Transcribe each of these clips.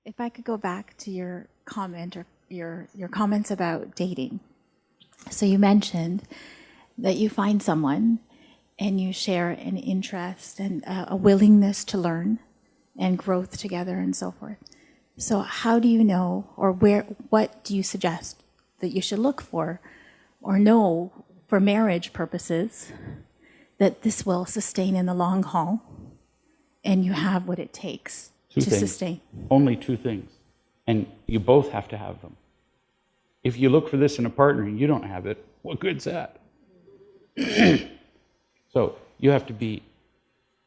If I could go back to your comment or your comments about dating. So you mentioned that you find someone and you share an interest and a willingness to learn and growth together and so forth. So how do you know, or what do you suggest that you should look for or know for marriage purposes that this will sustain in the long haul and you have what it takes to sustain? Only two things. And you both have to have them. If you look for this in a partner and you don't have it, what good's that? So you have to be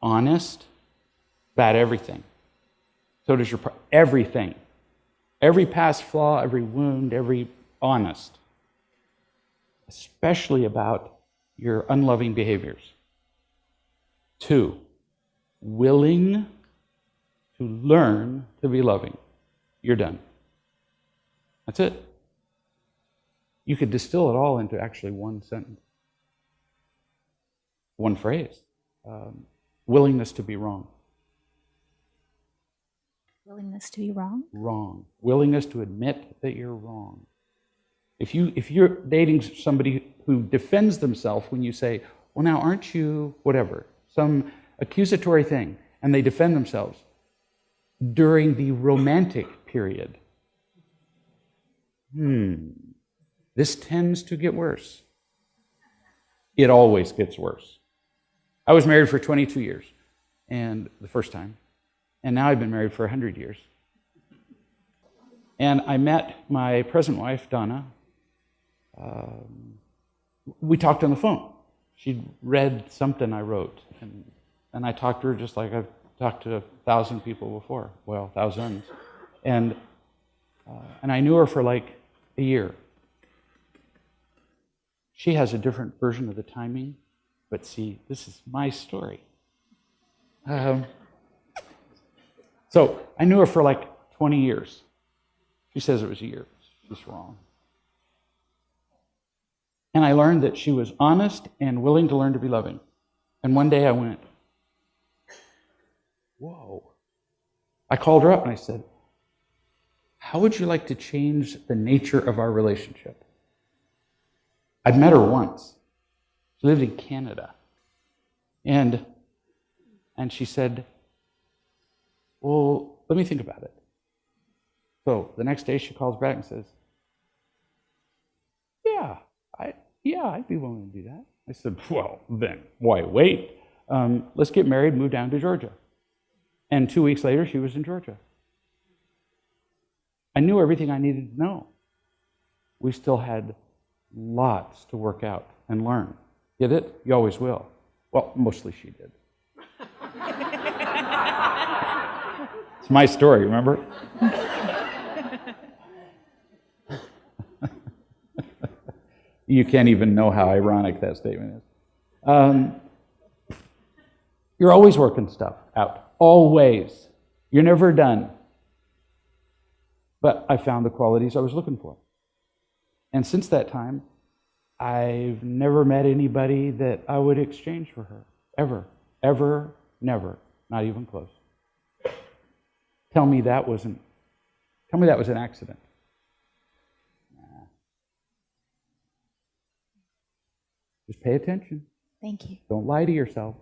honest about everything. So does your everything. Every past flaw, every wound, every honest. Especially about your unloving behaviors. 2, willing to learn to be loving. You're done. That's it. You could distill it all into actually one sentence. One phrase. Willingness to be wrong. Willingness to be wrong? Wrong. Willingness to admit that you're wrong. If you're dating somebody who defends themselves when you say, well, now aren't you whatever, some accusatory thing, and they defend themselves during the romantic period, this tends to get worse. It always gets worse. I was married for 22 years, and the first time, and now I've been married for 100 years. And I met my present wife, Donna. We talked on the phone. She'd read something I wrote, and I talked to her just like I've talked to 1,000 people before. Well, thousands. And I knew her for like a year. She has a different version of the timing, but see, this is my story. So I knew her for like 20 years. She says it was a year. She's wrong. And I learned that she was honest and willing to learn to be loving. And one day I went, whoa. I called her up and I said, how would you like to change the nature of our relationship? I'd met her once. She lived in Canada. And she said, well, let me think about it. So the next day she calls back and says, I'd be willing to do that. I said, well, then why wait? Let's get married, move down to Georgia. And 2 weeks later, she was in Georgia. I knew everything I needed to know. We still had lots to work out and learn. Get it? You always will. Well, mostly she did. It's my story, remember? You can't even know how ironic that statement is. You're always working stuff out. Always. You're never done. But I found the qualities I was looking for. And since that time, I've never met anybody that I would exchange for her. Ever. Ever. Never. Not even close. Tell me that was an accident. Just pay attention. Thank you. Don't lie to yourself.